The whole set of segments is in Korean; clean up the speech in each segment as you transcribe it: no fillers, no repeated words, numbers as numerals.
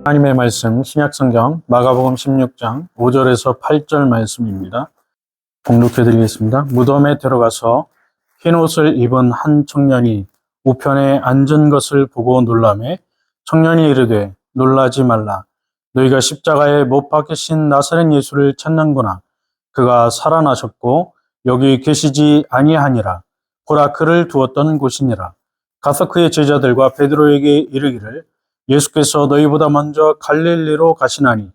하나님의 말씀, 신약성경 마가복음 16장 5절에서 8절 말씀입니다. 봉독해 드리겠습니다. 무덤에 들어가서 흰옷을 입은 한 청년이 우편에 앉은 것을 보고 놀라매 청년이 이르되 놀라지 말라. 너희가 십자가에 못 박히신 나사렛 예수를 찾는구나. 그가 살아나셨고 여기 계시지 아니하니라. 보라, 그를 두었던 곳이니라. 가서 그의 제자들과 베드로에게 이르기를 예수께서 너희보다 먼저 갈릴리로 가시나니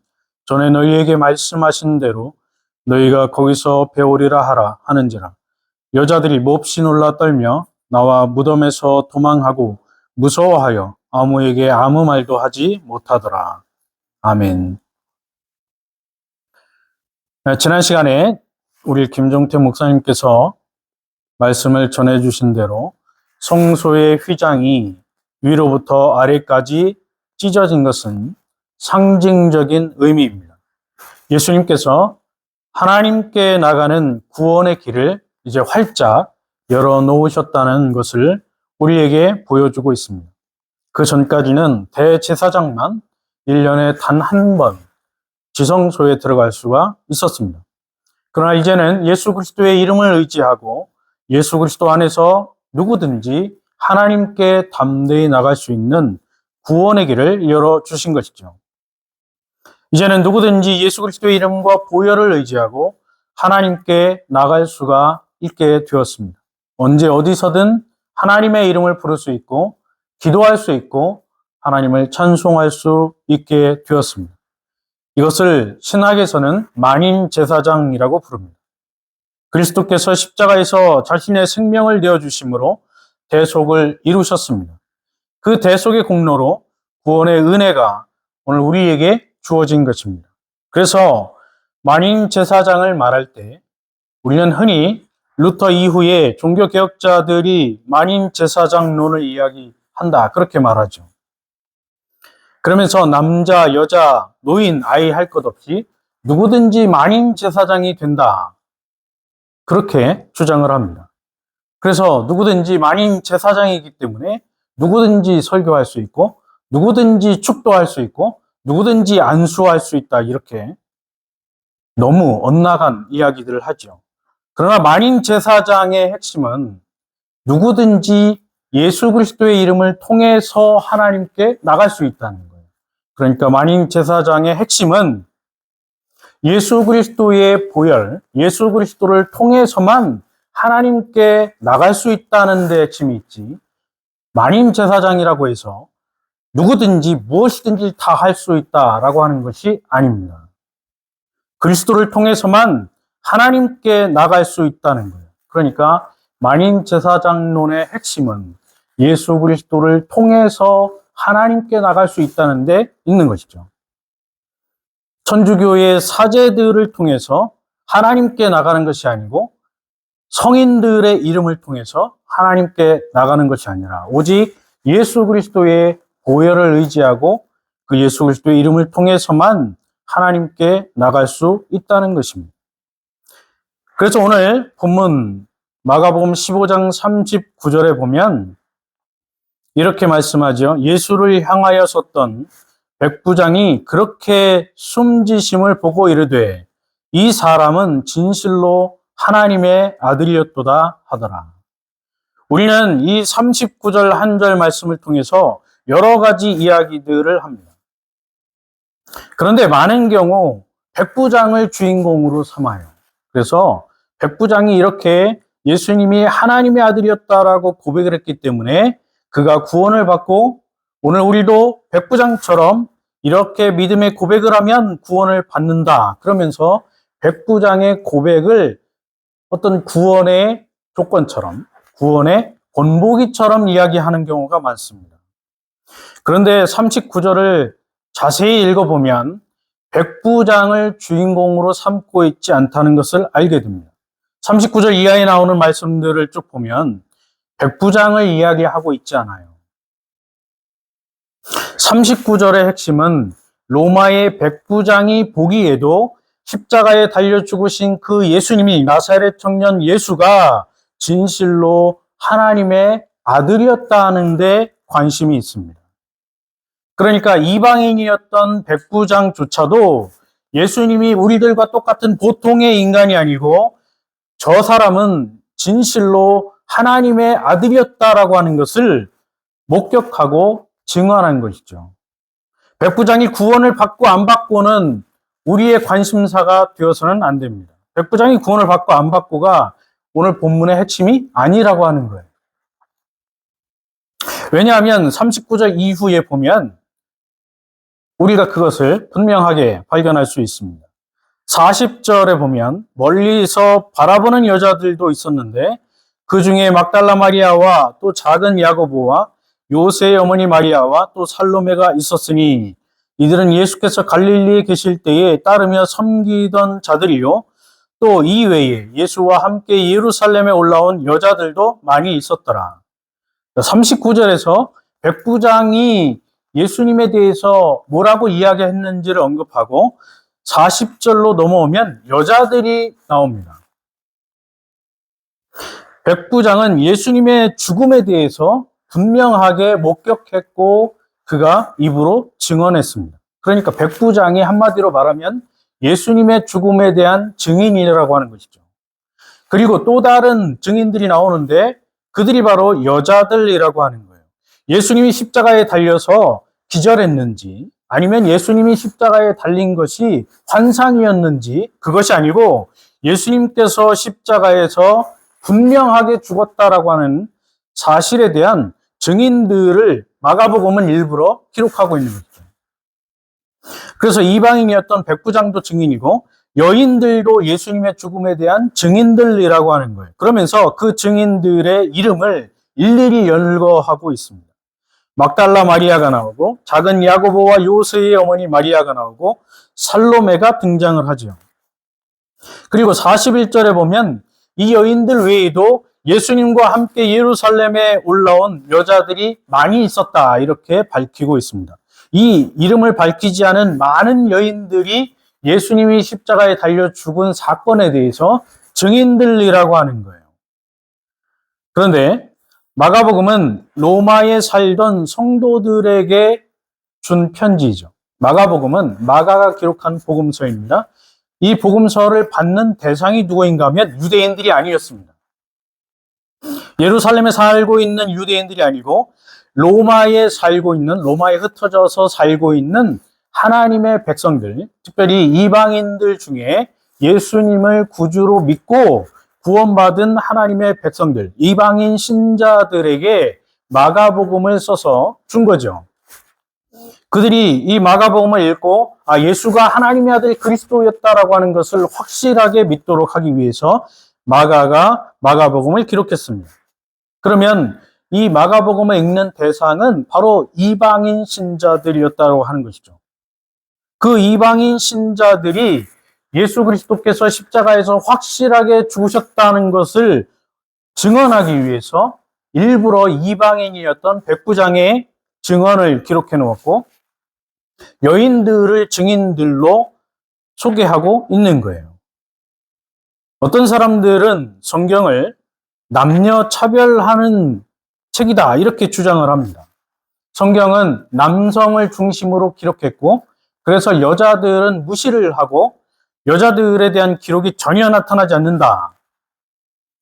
전에 너희에게 말씀하신 대로 너희가 거기서 배우리라 하라 하는지라. 여자들이 몹시 놀라 떨며 나와 무덤에서 도망하고 무서워하여 아무에게 아무 말도 하지 못하더라. 아멘. 지난 시간에 우리 김종태 목사님께서 말씀을 전해주신 대로 성소의 휘장이 위로부터 아래까지 찢어진 것은 상징적인 의미입니다. 예수님께서 하나님께 나가는 구원의 길을 이제 활짝 열어놓으셨다는 것을 우리에게 보여주고 있습니다. 그 전까지는 대제사장만 1년에 단 한 번 지성소에 들어갈 수가 있었습니다. 그러나 이제는 예수 그리스도의 이름을 의지하고 예수 그리스도 안에서 누구든지 하나님께 담대히 나갈 수 있는 구원의 길을 열어주신 것이죠. 이제는 누구든지 예수 그리스도의 이름과 보혈을 의지하고 하나님께 나갈 수가 있게 되었습니다. 언제 어디서든 하나님의 이름을 부를 수 있고 기도할 수 있고 하나님을 찬송할 수 있게 되었습니다. 이것을 신학에서는 만인제사장이라고 부릅니다. 그리스도께서 십자가에서 자신의 생명을 내어주심으로 대속을 이루셨습니다. 그 대속의 공로로 구원의 은혜가 오늘 우리에게 주어진 것입니다. 그래서 만인제사장을 말할 때 우리는 흔히 루터 이후에 종교개혁자들이 만인제사장론을 이야기한다, 그렇게 말하죠. 그러면서 남자, 여자, 노인, 아이 할 것 없이 누구든지 만인제사장이 된다, 그렇게 주장을 합니다. 그래서 누구든지 만인제사장이기 때문에 누구든지 설교할 수 있고 누구든지 축도할 수 있고 누구든지 안수할 수 있다, 이렇게 너무 엇나간 이야기들을 하죠. 그러나 만인제사장의 핵심은 누구든지 예수 그리스도의 이름을 통해서 하나님께 나갈 수 있다는 거예요. 그러니까 만인제사장의 핵심은 예수 그리스도의 보혈, 예수 그리스도를 통해서만 하나님께 나갈 수 있다는 데 핵심이 있지, 만인제사장이라고 해서 누구든지 무엇이든지 다 할 수 있다라고 하는 것이 아닙니다. 그리스도를 통해서만 하나님께 나갈 수 있다는 거예요. 그러니까 만인제사장론의 핵심은 예수 그리스도를 통해서 하나님께 나갈 수 있다는 데 있는 것이죠. 천주교의 사제들을 통해서 하나님께 나가는 것이 아니고 성인들의 이름을 통해서 하나님께 나가는 것이 아니라 오직 예수 그리스도의 보혈을 의지하고 그 예수 그리스도의 이름을 통해서만 하나님께 나갈 수 있다는 것입니다. 그래서 오늘 본문 마가복음 15장 39절에 보면 이렇게 말씀하죠. 예수를 향하여 섰던 백부장이 그렇게 숨지심을 보고 이르되 이 사람은 진실로 하나님의 아들이었도다 하더라. 우리는 이 39절 한 절 말씀을 통해서 여러 가지 이야기들을 합니다. 그런데 많은 경우 백부장을 주인공으로 삼아요. 그래서 백부장이 이렇게 예수님이 하나님의 아들이었다라고 고백을 했기 때문에 그가 구원을 받고 오늘 우리도 백부장처럼 이렇게 믿음의 고백을 하면 구원을 받는다, 그러면서 백부장의 고백을 어떤 구원의 조건처럼, 구원의 본보기처럼 이야기하는 경우가 많습니다. 그런데 39절을 자세히 읽어보면 백부장을 주인공으로 삼고 있지 않다는 것을 알게 됩니다. 39절 이하에 나오는 말씀들을 쭉 보면 백부장을 이야기하고 있지 않아요. 39절의 핵심은 로마의 백부장이 보기에도 십자가에 달려 죽으신 그 예수님이, 나사렛 청년 예수가 진실로 하나님의 아들이었다는 데 관심이 있습니다. 그러니까 이방인이었던 백부장조차도 예수님이 우리들과 똑같은 보통의 인간이 아니고 저 사람은 진실로 하나님의 아들이었다라고 하는 것을 목격하고 증언한 것이죠. 백부장이 구원을 받고 안 받고는 우리의 관심사가 되어서는 안 됩니다. 백부장이 구원을 받고 안 받고가 오늘 본문의 핵심이 아니라고 하는 거예요. 왜냐하면 39절 이후에 보면 우리가 그것을 분명하게 발견할 수 있습니다. 40절에 보면 멀리서 바라보는 여자들도 있었는데 그 중에 막달라 마리아와 또 작은 야고보와 요새의 어머니 마리아와 또 살로메가 있었으니 이들은 예수께서 갈릴리에 계실 때에 따르며 섬기던 자들이요 또 이외에 예수와 함께 예루살렘에 올라온 여자들도 많이 있었더라. 39절에서 백부장이 예수님에 대해서 뭐라고 이야기했는지를 언급하고 40절로 넘어오면 여자들이 나옵니다. 백부장은 예수님의 죽음에 대해서 분명하게 목격했고 그가 입으로 증언했습니다. 그러니까 백부장이 한마디로 말하면 예수님의 죽음에 대한 증인이라고 하는 것이죠. 그리고 또 다른 증인들이 나오는데 그들이 바로 여자들이라고 하는 거예요. 예수님이 십자가에 달려서 기절했는지 아니면 예수님이 십자가에 달린 것이 환상이었는지 그것이 아니고 예수님께서 십자가에서 분명하게 죽었다라고 하는 사실에 대한 증인들을 마가복음은 일부러 기록하고 있는 거죠. 그래서 이방인이었던 백부장도 증인이고 여인들도 예수님의 죽음에 대한 증인들이라고 하는 거예요. 그러면서 그 증인들의 이름을 일일이 열거하고 있습니다. 막달라 마리아가 나오고 작은 야고보와 요새의 어머니 마리아가 나오고 살로메가 등장을 하죠. 그리고 41절에 보면 이 여인들 외에도 예수님과 함께 예루살렘에 올라온 여자들이 많이 있었다 이렇게 밝히고 있습니다. 이 이름을 밝히지 않은 많은 여인들이 예수님이 십자가에 달려 죽은 사건에 대해서 증인들이라고 하는 거예요. 그런데 마가복음은 로마에 살던 성도들에게 준 편지죠. 마가복음은 마가가 기록한 복음서입니다. 이 복음서를 받는 대상이 누구인가 하면 유대인들이 아니었습니다. 예루살렘에 살고 있는 유대인들이 아니고 로마에 살고 있는, 로마에 흩어져서 살고 있는 하나님의 백성들, 특별히 이방인들 중에 예수님을 구주로 믿고 구원받은 하나님의 백성들, 이방인 신자들에게 마가복음을 써서 준 거죠. 그들이 이 마가복음을 읽고 예수가 하나님의 아들 그리스도였다라고 하는 것을 확실하게 믿도록 하기 위해서 마가가 마가복음을 기록했습니다. 그러면 이 마가복음을 읽는 대상은 바로 이방인 신자들이었다고 하는 것이죠. 그 이방인 신자들이 예수 그리스도께서 십자가에서 확실하게 죽으셨다는 것을 증언하기 위해서 일부러 이방인이었던 백부장의 증언을 기록해 놓았고 여인들을 증인들로 소개하고 있는 거예요. 어떤 사람들은 성경을 남녀 차별하는 책이다 이렇게 주장을 합니다. 성경은 남성을 중심으로 기록했고 그래서 여자들은 무시를 하고 여자들에 대한 기록이 전혀 나타나지 않는다.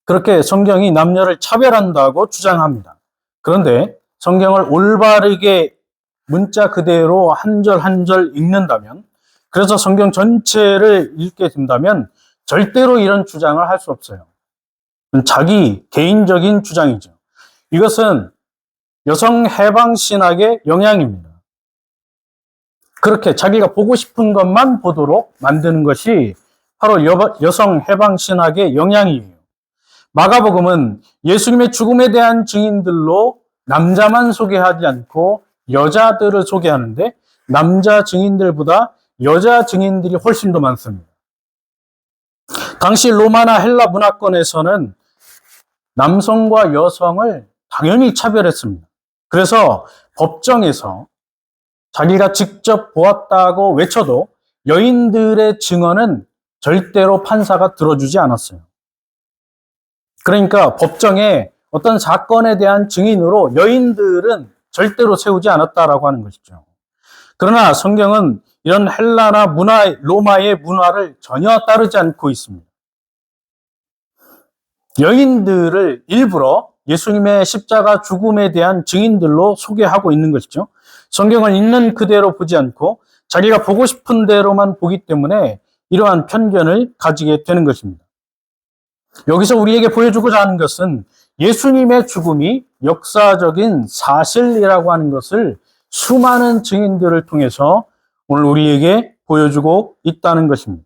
그렇게 성경이 남녀를 차별한다고 주장합니다. 그런데 성경을 올바르게 문자 그대로 한 절 한 절 읽는다면, 그래서 성경 전체를 읽게 된다면 절대로 이런 주장을 할 수 없어요. 자기 개인적인 주장이죠. 이것은 여성 해방 신학의 영향입니다. 그렇게 자기가 보고 싶은 것만 보도록 만드는 것이 바로 여성 해방 신학의 영향이에요. 마가복음은 예수님의 죽음에 대한 증인들로 남자만 소개하지 않고 여자들을 소개하는데 남자 증인들보다 여자 증인들이 훨씬 더 많습니다. 당시 로마나 헬라 문화권에서는 남성과 여성을 당연히 차별했습니다. 그래서 법정에서 자기가 직접 보았다고 외쳐도 여인들의 증언은 절대로 판사가 들어주지 않았어요. 그러니까 법정에 어떤 사건에 대한 증인으로 여인들은 절대로 세우지 않았다라고 하는 것이죠. 그러나 성경은 이런 헬라나 로마의 문화를 전혀 따르지 않고 있습니다. 여인들을 일부러 예수님의 십자가 죽음에 대한 증인들로 소개하고 있는 것이죠. 성경을 있는 그대로 보지 않고 자기가 보고 싶은 대로만 보기 때문에 이러한 편견을 가지게 되는 것입니다. 여기서 우리에게 보여주고자 하는 것은 예수님의 죽음이 역사적인 사실이라고 하는 것을 수많은 증인들을 통해서 오늘 우리에게 보여주고 있다는 것입니다.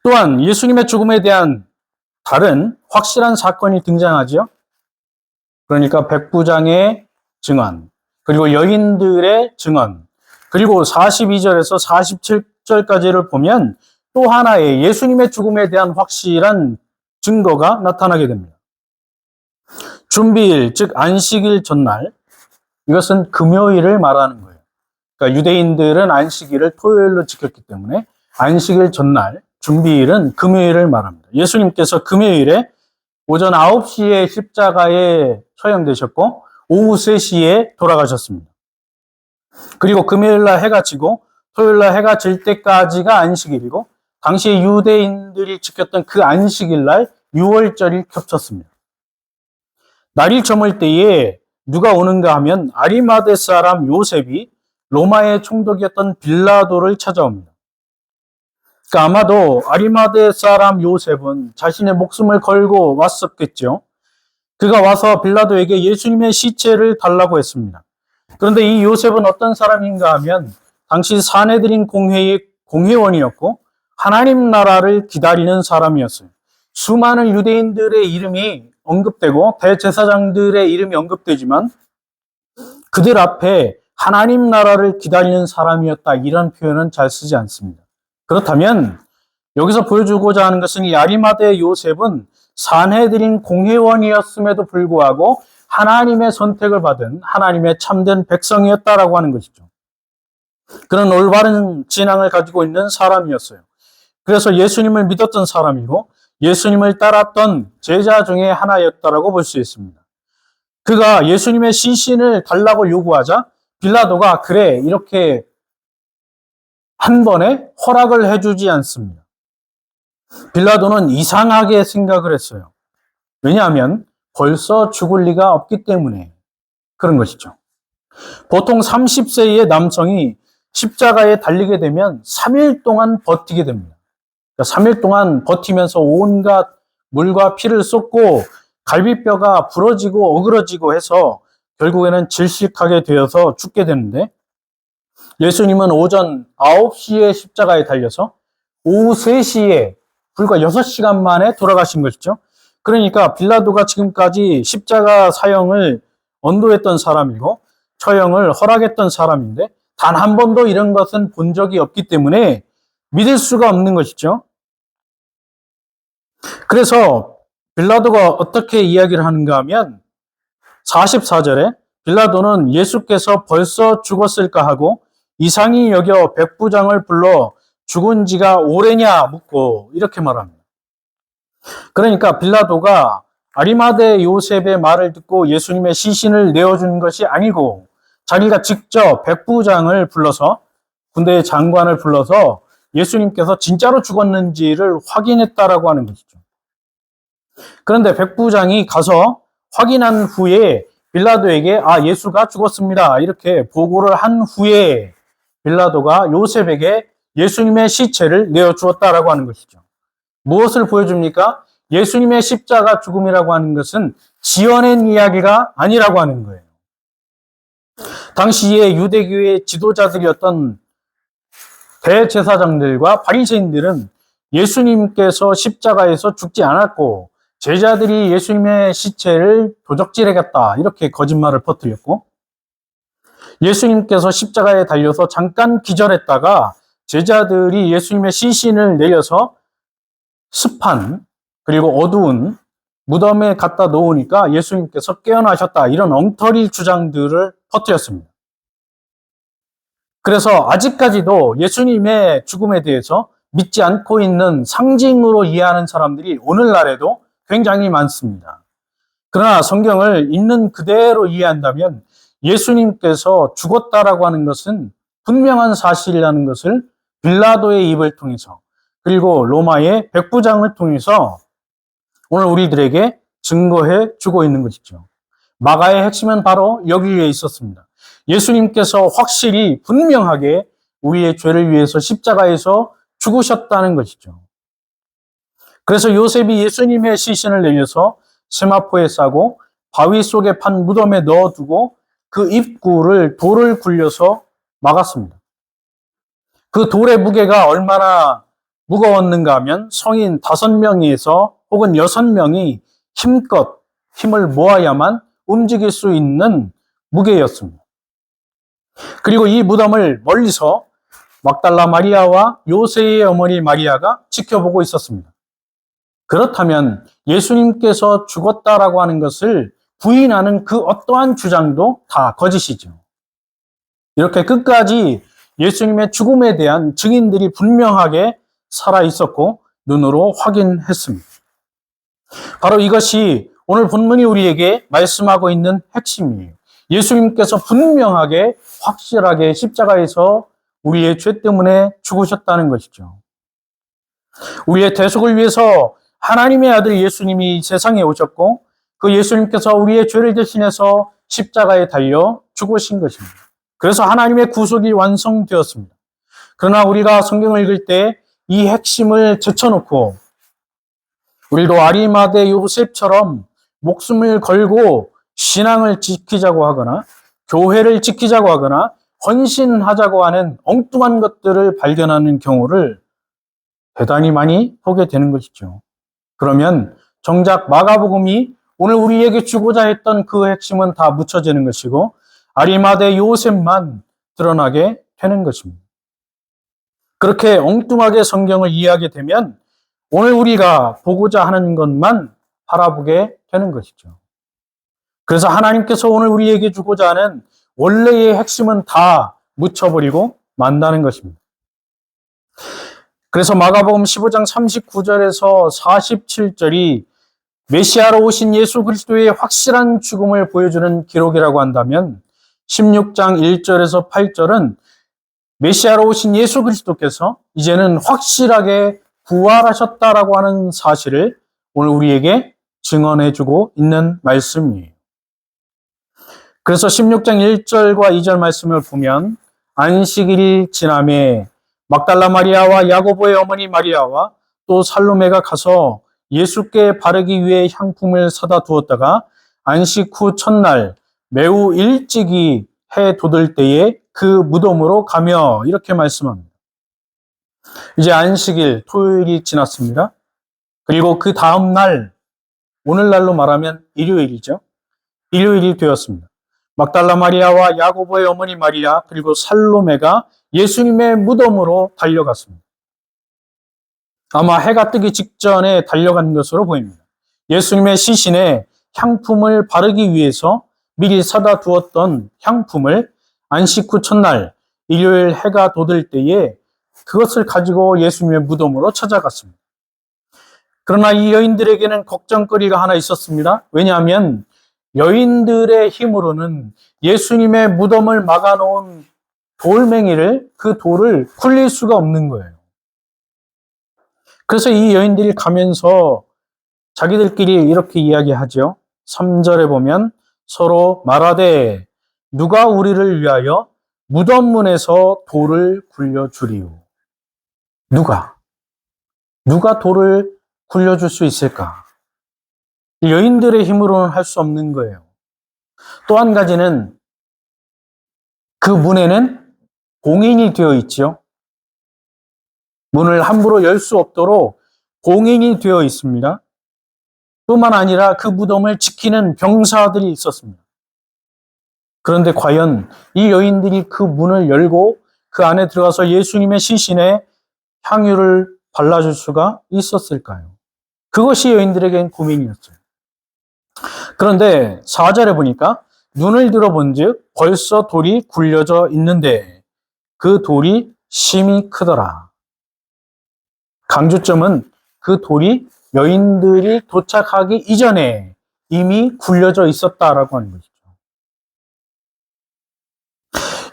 또한 예수님의 죽음에 대한 다른 확실한 사건이 등장하죠. 그러니까 백부장의 증언, 그리고 여인들의 증언, 그리고 42절에서 47절까지를 보면 또 하나의 예수님의 죽음에 대한 확실한 증거가 나타나게 됩니다. 준비일, 즉 안식일 전날, 이것은 금요일을 말하는 거예요. 그러니까 유대인들은 안식일을 토요일로 지켰기 때문에 안식일 전날, 준비일은 금요일을 말합니다. 예수님께서 금요일에 오전 9시에 십자가에 처형되셨고 오후 3시에 돌아가셨습니다. 그리고 금요일날 해가 지고 토요일날 해가 질 때까지가 안식일이고 당시 유대인들이 지켰던 그 안식일날 6월절이 겹쳤습니다. 날이 저물 때에 누가 오는가 하면 아리마대 사람 요셉이 로마의 총독이었던 빌라도를 찾아옵니다. 그러니까 아마도 아리마대 사람 요셉은 자신의 목숨을 걸고 왔었겠죠. 그가 와서 빌라도에게 예수님의 시체를 달라고 했습니다. 그런데 이 요셉은 어떤 사람인가 하면 당시 사내들인 공회의 공회원이었고 하나님 나라를 기다리는 사람이었어요. 수많은 유대인들의 이름이 언급되고 대제사장들의 이름이 언급되지만 그들 앞에 하나님 나라를 기다리는 사람이었다, 이런 표현은 잘 쓰지 않습니다. 그렇다면 여기서 보여주고자 하는 것은 이 아리마대 요셉은 산헤드린 공회원이었음에도 불구하고 하나님의 선택을 받은 하나님의 참된 백성이었다라고 하는 것이죠. 그런 올바른 진앙을 가지고 있는 사람이었어요. 그래서 예수님을 믿었던 사람이고 예수님을 따랐던 제자 중에 하나였다라고 볼 수 있습니다. 그가 예수님의 시신을 달라고 요구하자 빌라도가 그래, 이렇게 한 번에 허락을 해주지 않습니다. 빌라도는 이상하게 생각을 했어요. 왜냐하면 벌써 죽을 리가 없기 때문에 그런 것이죠. 보통 30세의 남성이 십자가에 달리게 되면 3일 동안 버티게 됩니다. 그러니까 3일 동안 버티면서 온갖 물과 피를 쏟고 갈비뼈가 부러지고 어그러지고 해서 결국에는 질식하게 되어서 죽게 되는데 예수님은 오전 9시에 십자가에 달려서 오후 3시에 불과 6시간 만에 돌아가신 것이죠. 그러니까 빌라도가 지금까지 십자가 사형을 언도했던 사람이고 처형을 허락했던 사람인데 단 한 번도 이런 것은 본 적이 없기 때문에 믿을 수가 없는 것이죠. 그래서 빌라도가 어떻게 이야기를 하는가 하면 44절에 빌라도는 예수께서 벌써 죽었을까 하고 이상히 여겨 백부장을 불러 죽은 지가 오래냐 묻고 이렇게 말합니다. 그러니까 빌라도가 아리마대 요셉의 말을 듣고 예수님의 시신을 내어준 것이 아니고 자기가 직접 백부장을 불러서 군대의 장관을 불러서 예수님께서 진짜로 죽었는지를 확인했다라고 하는 것이죠. 그런데 백부장이 가서 확인한 후에 빌라도에게 예수가 죽었습니다, 이렇게 보고를 한 후에 빌라도가 요셉에게 예수님의 시체를 내어주었다라고 하는 것이죠. 무엇을 보여줍니까? 예수님의 십자가 죽음이라고 하는 것은 지어낸 이야기가 아니라고 하는 거예요. 당시에 유대교의 지도자들이었던 대제사장들과 바리새인들은 예수님께서 십자가에서 죽지 않았고 제자들이 예수님의 시체를 도적질하겠다, 이렇게 거짓말을 퍼뜨렸고 예수님께서 십자가에 달려서 잠깐 기절했다가 제자들이 예수님의 시신을 내려서 습한 그리고 어두운 무덤에 갖다 놓으니까 예수님께서 깨어나셨다, 이런 엉터리 주장들을 퍼뜨렸습니다. 그래서 아직까지도 예수님의 죽음에 대해서 믿지 않고 있는 상징으로 이해하는 사람들이 오늘날에도 굉장히 많습니다. 그러나 성경을 있는 그대로 이해한다면 예수님께서 죽었다라고 하는 것은 분명한 사실이라는 것을 빌라도의 입을 통해서 그리고 로마의 백부장을 통해서 오늘 우리들에게 증거해 주고 있는 것이죠. 마가의 핵심은 바로 여기에 있었습니다. 예수님께서 확실히 분명하게 우리의 죄를 위해서 십자가에서 죽으셨다는 것이죠. 그래서 요셉이 예수님의 시신을 내려서 세마포에 싸고 바위 속에 판 무덤에 넣어두고 그 입구를 돌을 굴려서 막았습니다. 그 돌의 무게가 얼마나 무거웠는가 하면 성인 5명에서 혹은 6명이 힘껏 힘을 모아야만 움직일 수 있는 무게였습니다. 그리고 이 무덤을 멀리서 막달라 마리아와 요새의 어머니 마리아가 지켜보고 있었습니다. 그렇다면 예수님께서 죽었다라고 하는 것을 부인하는 그 어떠한 주장도 다 거짓이죠. 이렇게 끝까지 예수님의 죽음에 대한 증인들이 분명하게 살아 있었고 눈으로 확인했습니다. 바로 이것이 오늘 본문이 우리에게 말씀하고 있는 핵심이에요. 예수님께서 분명하게 확실하게 십자가에서 우리의 죄 때문에 죽으셨다는 것이죠. 우리의 대속을 위해서 하나님의 아들 예수님이 세상에 오셨고 그 예수님께서 우리의 죄를 대신해서 십자가에 달려 죽으신 것입니다. 그래서 하나님의 구속이 완성되었습니다. 그러나 우리가 성경을 읽을 때 이 핵심을 제쳐놓고 우리도 아리마대 요셉처럼 목숨을 걸고 신앙을 지키자고 하거나 교회를 지키자고 하거나 헌신하자고 하는 엉뚱한 것들을 발견하는 경우를 대단히 많이 보게 되는 것이죠. 그러면 정작 마가복음이 오늘 우리에게 주고자 했던 그 핵심은 다 묻혀지는 것이고 아리마대 요셉만 드러나게 되는 것입니다. 그렇게 엉뚱하게 성경을 이해하게 되면 오늘 우리가 보고자 하는 것만 바라보게 되는 것이죠. 그래서 하나님께서 오늘 우리에게 주고자 하는 원래의 핵심은 다 묻혀버리고 만다는 것입니다. 그래서 마가복음 15장 39절에서 47절이 메시아로 오신 예수 그리스도의 확실한 죽음을 보여주는 기록이라고 한다면 16장 1절에서 8절은 메시아로 오신 예수 그리스도께서 이제는 확실하게 부활하셨다라고 하는 사실을 오늘 우리에게 증언해주고 있는 말씀이에요. 그래서 16장 1절과 2절 말씀을 보면 안식일이 지남에 막달라 마리아와 야고보의 어머니 마리아와 또 살로메가 가서 예수께 바르기 위해 향품을 사다 두었다가 안식 후 첫날 매우 일찍이 해 돋을 때에 그 무덤으로 가며 이렇게 말씀합니다. 이제 안식일 토요일이 지났습니다. 그리고 그 다음 날 오늘날로 말하면 일요일이죠. 일요일이 되었습니다. 막달라 마리아와 야고보의 어머니 마리아 그리고 살로메가 예수님의 무덤으로 달려갔습니다. 아마 해가 뜨기 직전에 달려간 것으로 보입니다. 예수님의 시신에 향품을 바르기 위해서 미리 사다 두었던 향품을 안식 후 첫날 일요일 해가 돋을 때에 그것을 가지고 예수님의 무덤으로 찾아갔습니다. 그러나 이 여인들에게는 걱정거리가 하나 있었습니다. 왜냐하면 여인들의 힘으로는 예수님의 무덤을 막아놓은 돌멩이를 그 돌을 굴릴 수가 없는 거예요. 그래서 이 여인들이 가면서 자기들끼리 이렇게 이야기하죠. 3절에 보면 서로 말하되 누가 우리를 위하여 무덤문에서 돌을 굴려주리요. 누가 돌을 굴려줄 수 있을까? 여인들의 힘으로는 할 수 없는 거예요. 또 한 가지는 그 문에는 봉인이 되어 있죠. 문을 함부로 열 수 없도록 봉인이 되어 있습니다. 뿐만 아니라 그 무덤을 지키는 병사들이 있었습니다. 그런데 과연 이 여인들이 그 문을 열고 그 안에 들어가서 예수님의 시신에 향유를 발라줄 수가 있었을까요? 그것이 여인들에겐 고민이었어요. 그런데 4절에 보니까 눈을 들어본즉 벌써 돌이 굴려져 있는데 그 돌이 심히 크더라. 강조점은 그 돌이 여인들이 도착하기 이전에 이미 굴려져 있었다라고 하는 것이죠.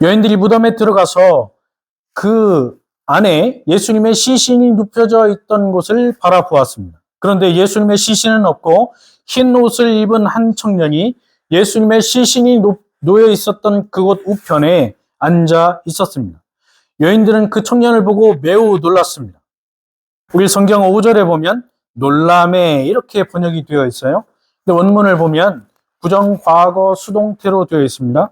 여인들이 무덤에 들어가서 그 안에 예수님의 시신이 눕혀져 있던 곳을 바라보았습니다. 그런데 예수님의 시신은 없고 흰 옷을 입은 한 청년이 예수님의 시신이 놓여 있었던 그곳 우편에 앉아 있었습니다. 여인들은 그 청년을 보고 매우 놀랐습니다. 우리 성경 5절에 보면 놀람에 이렇게 번역이 되어 있어요. 근데 원문을 보면 부정과거 수동태로 되어 있습니다.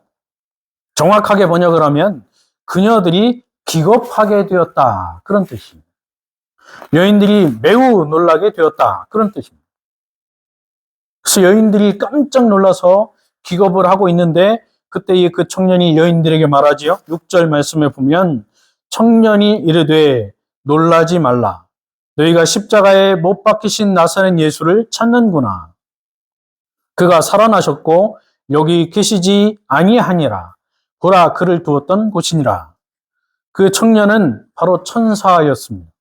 정확하게 번역을 하면 그녀들이 기겁하게 되었다, 그런 뜻입니다. 여인들이 매우 놀라게 되었다, 그런 뜻입니다. 그래서 여인들이 깜짝 놀라서 기겁을 하고 있는데 그때 그 청년이 여인들에게 말하지요. 6절 말씀에 보면 청년이 이르되 놀라지 말라. 너희가 십자가에 못 박히신 나사렛 예수를 찾는구나. 그가 살아나셨고 여기 계시지 아니하니라. 보라, 그를 두었던 곳이니라. 그 청년은 바로 천사였습니다.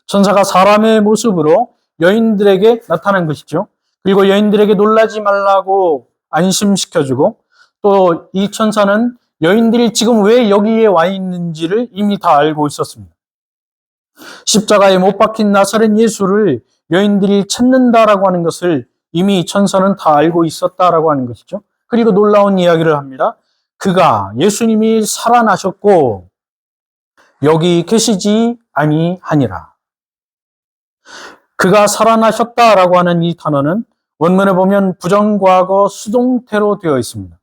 천사가 사람의 모습으로 여인들에게 나타난 것이죠. 그리고 여인들에게 놀라지 말라고 안심시켜주고 또 이 천사는 여인들이 지금 왜 여기에 와 있는지를 이미 다 알고 있었습니다. 십자가에 못 박힌 나사렛 예수를 여인들이 찾는다라고 하는 것을 이미 천사는 다 알고 있었다라고 하는 것이죠. 그리고 놀라운 이야기를 합니다. 그가 예수님이 살아나셨고 여기 계시지 아니하니라. 그가 살아나셨다라고 하는 이 단어는 원문에 보면 부정과거 수동태로 되어 있습니다.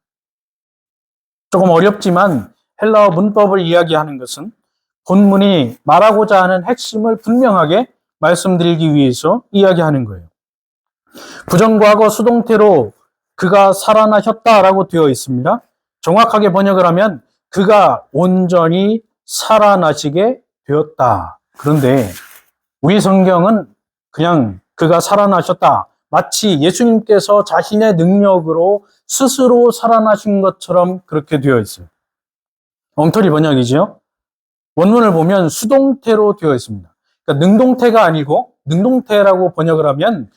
조금 어렵지만 헬라어 문법을 이야기하는 것은 본문이 말하고자 하는 핵심을 분명하게 말씀드리기 위해서 이야기하는 거예요. 부정과거 수동태로 그가 살아나셨다라고 되어 있습니다. 정확하게 번역을 하면 그가 온전히 살아나시게 되었다. 그런데 우리 성경은 그냥 그가 살아나셨다, 마치 예수님께서 자신의 능력으로 스스로 살아나신 것처럼 그렇게 되어 있어요. 엉터리 번역이죠. 원문을 보면 수동태로 되어 있습니다. 그러니까 능동태가 아니고 능동태라고 번역을 하면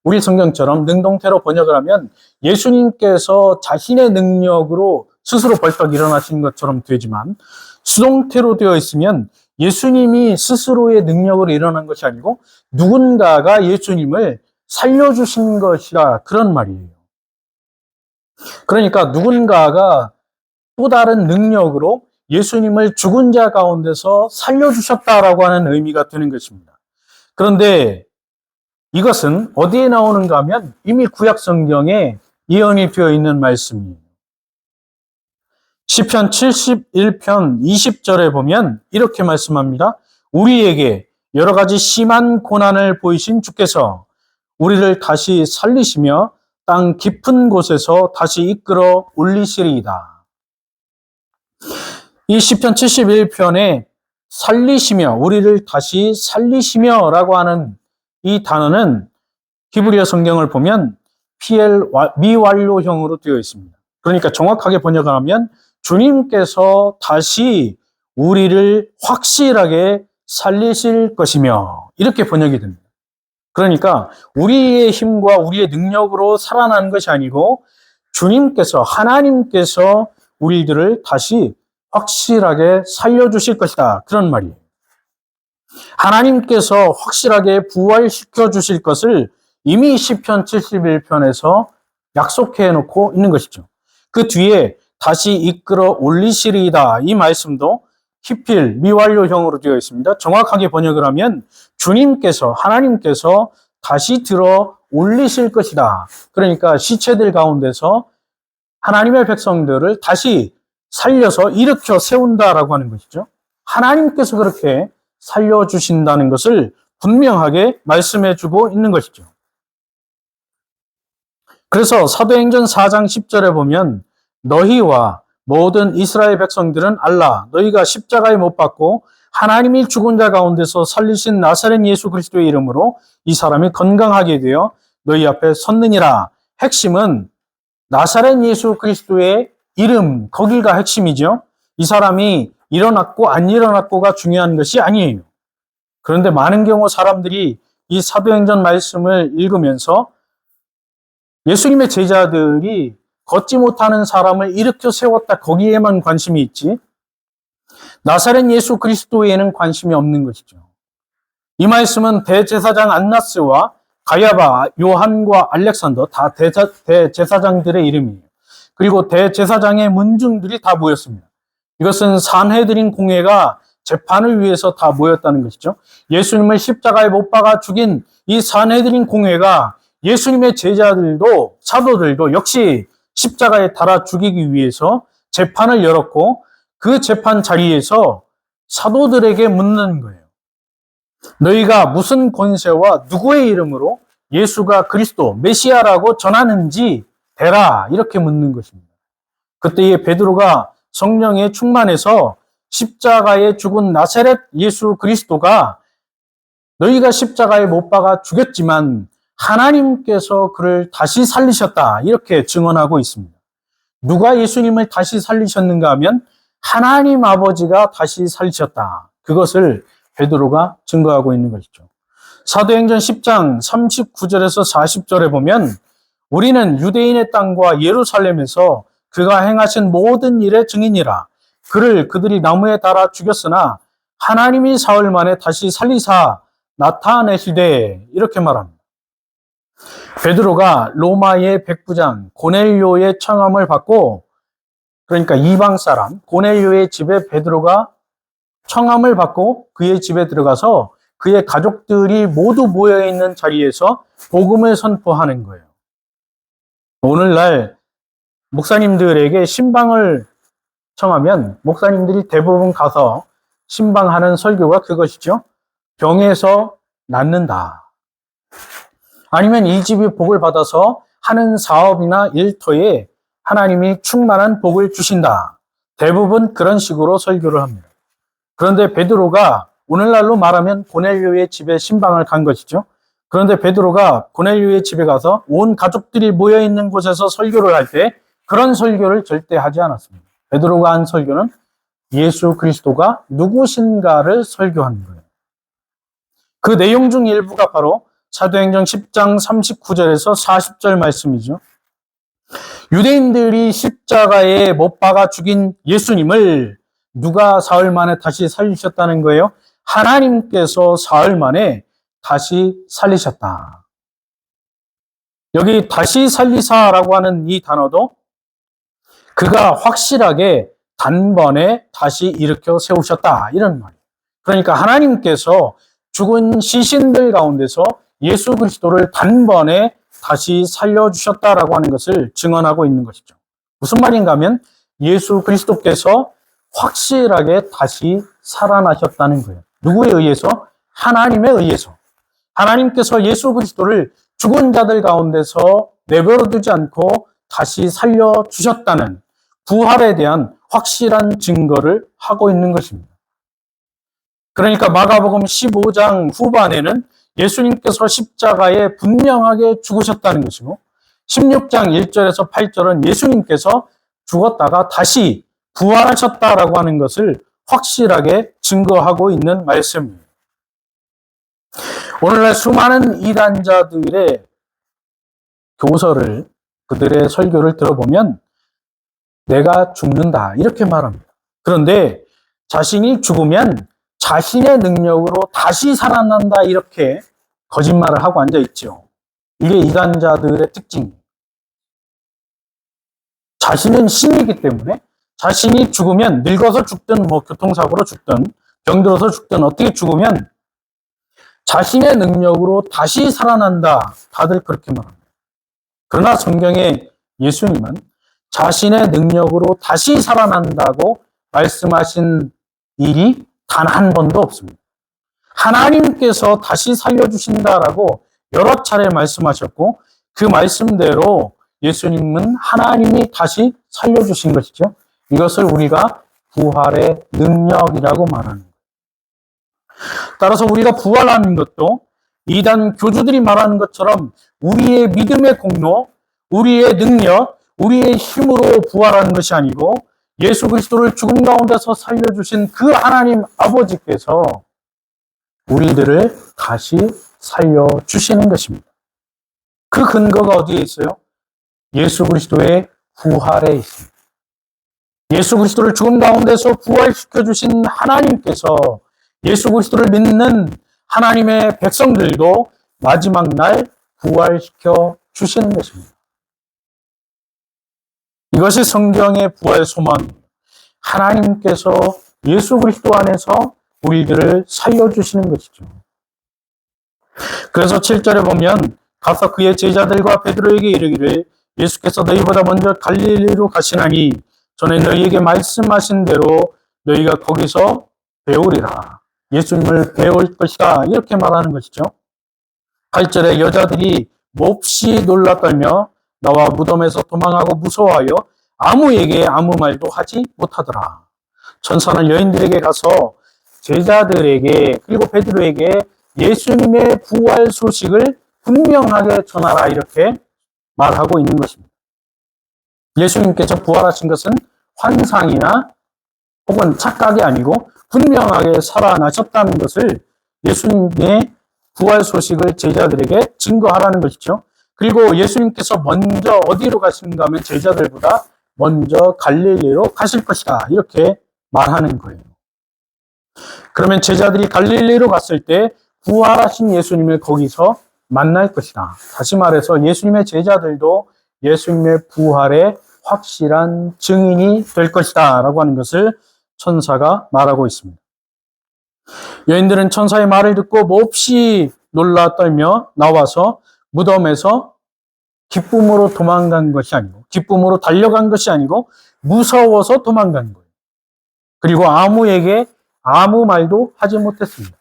우리 성경처럼 능동태로 번역을 하면 예수님께서 자신의 능력으로 스스로 벌떡 일어나신 것처럼 되지만 수동태로 되어 있으면 예수님이 스스로의 능력으로 일어난 것이 아니고 누군가가 예수님을 살려주신 것이라, 그런 말이에요. 그러니까 누군가가 또 다른 능력으로 예수님을 죽은 자 가운데서 살려주셨다라고 하는 의미가 되는 것입니다. 그런데 이것은 어디에 나오는가 하면 이미 구약 성경에 예언이 되어 있는 말씀이에요. 시편 71편 20절에 보면 이렇게 말씀합니다. 우리에게 여러 가지 심한 고난을 보이신 주께서 우리를 다시 살리시며 땅 깊은 곳에서 다시 이끌어 올리시리이다. 이 시편 71편에 살리시며, 우리를 다시 살리시며 라고 하는 이 단어는 히브리어 성경을 보면 PL 미완료형으로 되어 있습니다. 그러니까 정확하게 번역을 하면 주님께서 다시 우리를 확실하게 살리실 것이며, 이렇게 번역이 됩니다. 그러니까 우리의 힘과 우리의 능력으로 살아나는 것이 아니고 주님께서, 하나님께서 우리들을 다시 확실하게 살려주실 것이다, 그런 말이에요. 하나님께서 확실하게 부활시켜 주실 것을 이미 시편 71편에서 약속해 놓고 있는 것이죠. 그 뒤에 다시 이끌어 올리시리이다, 이 말씀도 히필 미완료형으로 되어 있습니다. 정확하게 번역을 하면 주님께서, 하나님께서 다시 들어 올리실 것이다. 그러니까 시체들 가운데서 하나님의 백성들을 다시 살려서 일으켜 세운다라고 하는 것이죠. 하나님께서 그렇게 살려주신다는 것을 분명하게 말씀해 주고 있는 것이죠. 그래서 사도행전 4장 10절에 보면 너희와 모든 이스라엘 백성들은 알라, 너희가 십자가에 못 박고 하나님이 죽은 자 가운데서 살리신 나사렛 예수 그리스도의 이름으로 이 사람이 건강하게 되어 너희 앞에 섰느니라. 핵심은 나사렛 예수 그리스도의 이름, 거기가 핵심이죠. 이 사람이 일어났고 안 일어났고가 중요한 것이 아니에요. 그런데 많은 경우 사람들이 이 사도행전 말씀을 읽으면서 예수님의 제자들이 걷지 못하는 사람을 일으켜 세웠다. 거기에만 관심이 있지 나사렛 예수 그리스도에는 관심이 없는 것이죠. 이 말씀은 대제사장 안나스와 가야바, 요한과 알렉산더 다 대제사장들의 이름이에요. 그리고 대제사장의 문중들이 다 모였습니다. 이것은 산헤드린 공회가 재판을 위해서 다 모였다는 것이죠. 예수님을 십자가에 못 박아 죽인 이 산헤드린 공회가 예수님의 제자들도 사도들도 역시 십자가에 달아 죽이기 위해서 재판을 열었고 그 재판 자리에서 사도들에게 묻는 거예요. 너희가 무슨 권세와 누구의 이름으로 예수가 그리스도 메시아라고 전하는지 대라 이렇게 묻는 것입니다. 그때에 베드로가 성령에 충만해서 십자가에 죽은 나사렛 예수 그리스도가 너희가 십자가에 못 박아 죽였지만 하나님께서 그를 다시 살리셨다 이렇게 증언하고 있습니다. 누가 예수님을 다시 살리셨는가 하면 하나님 아버지가 다시 살리셨다. 그것을 베드로가 증거하고 있는 것이죠. 사도행전 10장 39절에서 40절에 보면 우리는 유대인의 땅과 예루살렘에서 그가 행하신 모든 일의 증인이라. 그들이 나무에 달아 죽였으나 하나님이 사흘 만에 다시 살리사 나타내시되 이렇게 말합니다. 베드로가 로마의 백부장 고넬료의 청함을 받고 그러니까 이방 사람 고넬료의 집에 베드로가 청함을 받고 그의 집에 들어가서 그의 가족들이 모두 모여있는 자리에서 복음을 선포하는 거예요. 오늘날 목사님들에게 신방을 청하면 목사님들이 대부분 가서 신방하는 설교가 그것이죠. 병에서 낫는다. 아니면 이 집이 복을 받아서 하는 사업이나 일터에 하나님이 충만한 복을 주신다. 대부분 그런 식으로 설교를 합니다. 그런데 베드로가 오늘날로 말하면 고넬료의 집에 신방을 간 것이죠. 그런데 베드로가 고넬료의 집에 가서 온 가족들이 모여있는 곳에서 설교를 할 때 그런 설교를 절대 하지 않았습니다. 베드로가 한 설교는 예수 그리스도가 누구신가를 설교하는 거예요. 그 내용 중 일부가 바로 사도행전 10장 39절에서 40절 말씀이죠. 유대인들이 십자가에 못 박아 죽인 예수님을 누가 사흘 만에 다시 살리셨다는 거예요? 하나님께서 사흘 만에 다시 살리셨다. 여기 다시 살리사라고 하는 이 단어도 그가 확실하게 단번에 다시 일으켜 세우셨다. 이런 말이에요. 그러니까 하나님께서 죽은 시신들 가운데서 예수 그리스도를 단번에 다시 살려주셨다라고 하는 것을 증언하고 있는 것이죠. 무슨 말인가 하면 예수 그리스도께서 확실하게 다시 살아나셨다는 거예요. 누구에 의해서? 하나님에 의해서. 하나님께서 예수 그리스도를 죽은 자들 가운데서 내버려 두지 않고 다시 살려주셨다는 부활에 대한 확실한 증거를 하고 있는 것입니다. 그러니까 마가복음 15장 후반에는 예수님께서 십자가에 분명하게 죽으셨다는 것이고 16장 1절에서 8절은 예수님께서 죽었다가 다시 부활하셨다라고 하는 것을 확실하게 증거하고 있는 말씀입니다. 오늘날 수많은 이단자들의 교서를 그들의 설교를 들어보면 내가 죽는다 이렇게 말합니다. 그런데 자신이 죽으면 자신의 능력으로 다시 살아난다 이렇게 거짓말을 하고 앉아있죠. 이게 이단자들의 특징이에요. 자신은 신이기 때문에 자신이 죽으면 늙어서 죽든 교통사고로 죽든 병들어서 죽든 어떻게 죽으면 자신의 능력으로 다시 살아난다. 다들 그렇게 말합니다. 그러나 성경에 예수님은 자신의 능력으로 다시 살아난다고 말씀하신 일이 단 한 번도 없습니다. 하나님께서 다시 살려주신다라고 여러 차례 말씀하셨고 그 말씀대로 예수님은 하나님이 다시 살려주신 것이죠. 이것을 우리가 부활의 능력이라고 말하는 거예요. 따라서 우리가 부활하는 것도 이단 교주들이 말하는 것처럼 우리의 믿음의 공로, 우리의 능력, 우리의 힘으로 부활하는 것이 아니고 예수 그리스도를 죽음 가운데서 살려주신 그 하나님 아버지께서 우리들을 다시 살려주시는 것입니다. 그 근거가 어디에 있어요? 예수 그리스도의 부활에 있습니다. 예수 그리스도를 죽음 가운데서 부활시켜 주신 하나님께서 예수 그리스도를 믿는 하나님의 백성들도 마지막 날 부활시켜 주시는 것입니다. 이것이 성경의 부활 소망입니다. 하나님께서 예수 그리스도 안에서 우리들을 살려주시는 것이죠. 그래서 7절에 보면 가서 그의 제자들과 베드로에게 이르기를 예수께서 너희보다 먼저 갈릴리로 가시나니 전에 너희에게 말씀하신 대로 너희가 거기서 배우리라. 예수님을 배울 것이다. 이렇게 말하는 것이죠. 8절에 여자들이 몹시 놀라 떨며 나와 무덤에서 도망하고 무서워하여 아무에게 아무 말도 하지 못하더라. 천사는 여인들에게 가서 제자들에게 그리고 베드로에게 예수님의 부활 소식을 분명하게 전하라 이렇게 말하고 있는 것입니다. 예수님께서 부활하신 것은 환상이나 혹은 착각이 아니고 분명하게 살아나셨다는 것을 예수님의 부활 소식을 제자들에게 증거하라는 것이죠. 그리고 예수님께서 먼저 어디로 가신가 하면 제자들보다 먼저 갈릴리로 가실 것이다. 이렇게 말하는 거예요. 그러면 제자들이 갈릴리로 갔을 때 부활하신 예수님을 거기서 만날 것이다. 다시 말해서 예수님의 제자들도 예수님의 부활의 확실한 증인이 될 것이다. 라고 하는 것을 천사가 말하고 있습니다. 여인들은 천사의 말을 듣고 몹시 놀라 떨며 나와서 무덤에서 기쁨으로 도망간 것이 아니고 기쁨으로 달려간 것이 아니고 무서워서 도망간 거예요. 그리고 아무에게 아무 말도 하지 못했습니다.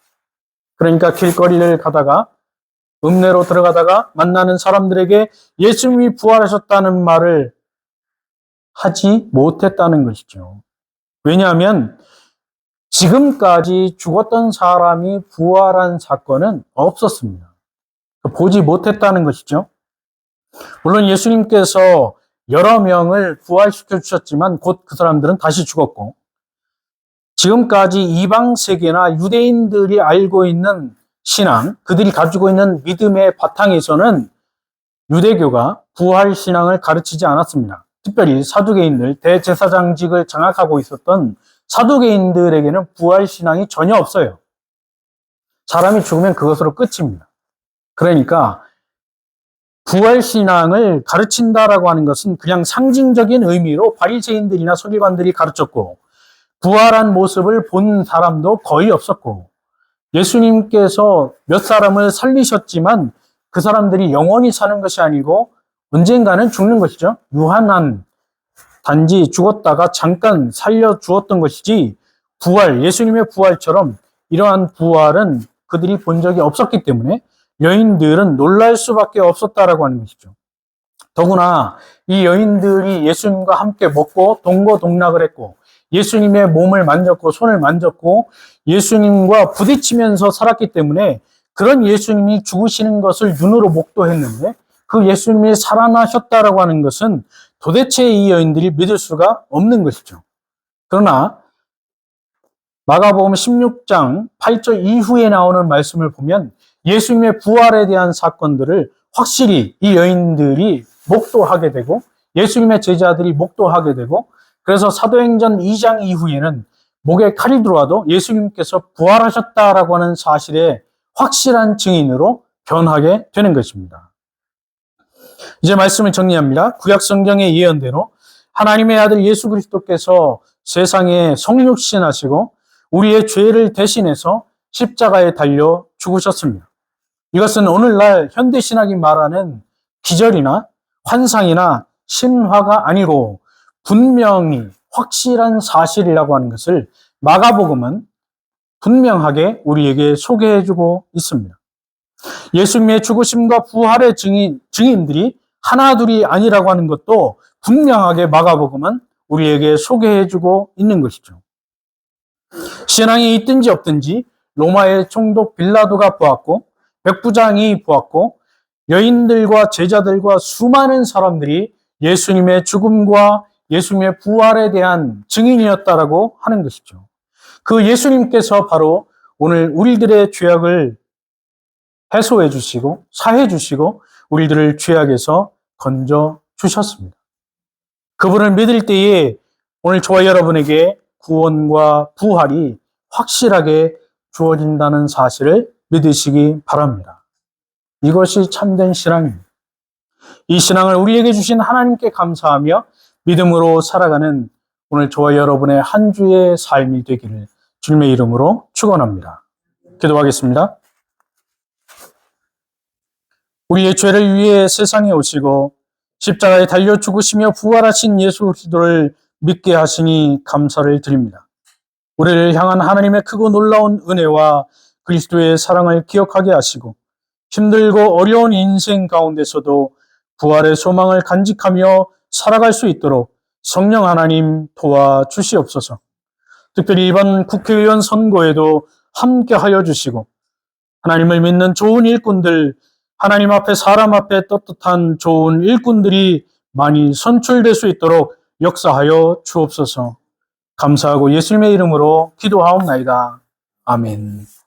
그러니까 길거리를 가다가 읍내로 들어가다가 만나는 사람들에게 예수님이 부활하셨다는 말을 하지 못했다는 것이죠. 왜냐하면 지금까지 죽었던 사람이 부활한 사건은 없었습니다. 보지 못했다는 것이죠. 물론 예수님께서 여러 명을 부활시켜 주셨지만 곧 그 사람들은 다시 죽었고 지금까지 이방 세계나 유대인들이 알고 있는 신앙, 그들이 가지고 있는 믿음의 바탕에서는 유대교가 부활 신앙을 가르치지 않았습니다. 특별히 사두개인들, 대제사장직을 장악하고 있었던 사두개인들에게는 부활 신앙이 전혀 없어요. 사람이 죽으면 그것으로 끝입니다. 그러니까 부활 신앙을 가르친다라고 하는 것은 그냥 상징적인 의미로 바리새인들이나 서기관들이 가르쳤고 부활한 모습을 본 사람도 거의 없었고 예수님께서 몇 사람을 살리셨지만 그 사람들이 영원히 사는 것이 아니고 언젠가는 죽는 것이죠. 유한한 단지 죽었다가 잠깐 살려주었던 것이지 부활, 예수님의 부활처럼 이러한 부활은 그들이 본 적이 없었기 때문에 여인들은 놀랄 수밖에 없었다라고 하는 것이죠. 더구나 이 여인들이 예수님과 함께 먹고 동거동락을 했고 예수님의 몸을 만졌고 손을 만졌고 예수님과 부딪히면서 살았기 때문에 그런 예수님이 죽으시는 것을 눈으로 목도했는데 그 예수님이 살아나셨다라고 하는 것은 도대체 이 여인들이 믿을 수가 없는 것이죠. 그러나 마가복음 16장 8절 이후에 나오는 말씀을 보면 예수님의 부활에 대한 사건들을 확실히 이 여인들이 목도하게 되고 예수님의 제자들이 목도하게 되고 그래서 사도행전 2장 이후에는 목에 칼이 들어와도 예수님께서 부활하셨다라고 하는 사실의 확실한 증인으로 변하게 되는 것입니다. 이제 말씀을 정리합니다. 구약 성경의 예언대로 하나님의 아들 예수 그리스도께서 세상에 성육신하시고 우리의 죄를 대신해서 십자가에 달려 죽으셨습니다. 이것은 오늘날 현대신학이 말하는 기절이나 환상이나 신화가 아니고 분명히 확실한 사실이라고 하는 것을 마가복음은 분명하게 우리에게 소개해주고 있습니다. 예수님의 죽으심과 부활의 증인들이 하나둘이 아니라고 하는 것도 분명하게 마가복음은 우리에게 소개해주고 있는 것이죠. 신앙이 있든지 없든지 로마의 총독 빌라도가 보았고 백부장이 보았고 여인들과 제자들과 수많은 사람들이 예수님의 죽음과 예수님의 부활에 대한 증인이었다라고 하는 것이죠. 그 예수님께서 바로 오늘 우리들의 죄악을 해소해 주시고 사해 주시고 우리들을 죄악에서 건져 주셨습니다. 그분을 믿을 때에 오늘 저와 여러분에게 구원과 부활이 확실하게 주어진다는 사실을 믿으시기 바랍니다. 이것이 참된 신앙입니다. 이 신앙을 우리에게 주신 하나님께 감사하며 믿음으로 살아가는 오늘 저와 여러분의 한 주의 삶이 되기를 주님의 이름으로 축원합니다. 기도하겠습니다. 우리의 죄를 위해 세상에 오시고 십자가에 달려 죽으시며 부활하신 예수 그리스도를 믿게 하시니 감사를 드립니다. 우리를 향한 하나님의 크고 놀라운 은혜와 그리스도의 사랑을 기억하게 하시고 힘들고 어려운 인생 가운데서도 부활의 소망을 간직하며 살아갈 수 있도록 성령 하나님 도와주시옵소서. 특별히 이번 국회의원 선거에도 함께하여 주시고 하나님을 믿는 좋은 일꾼들, 하나님 앞에 사람 앞에 떳떳한 좋은 일꾼들이 많이 선출될 수 있도록 역사하여 주옵소서. 감사하고 예수님의 이름으로 기도하옵나이다. 아멘.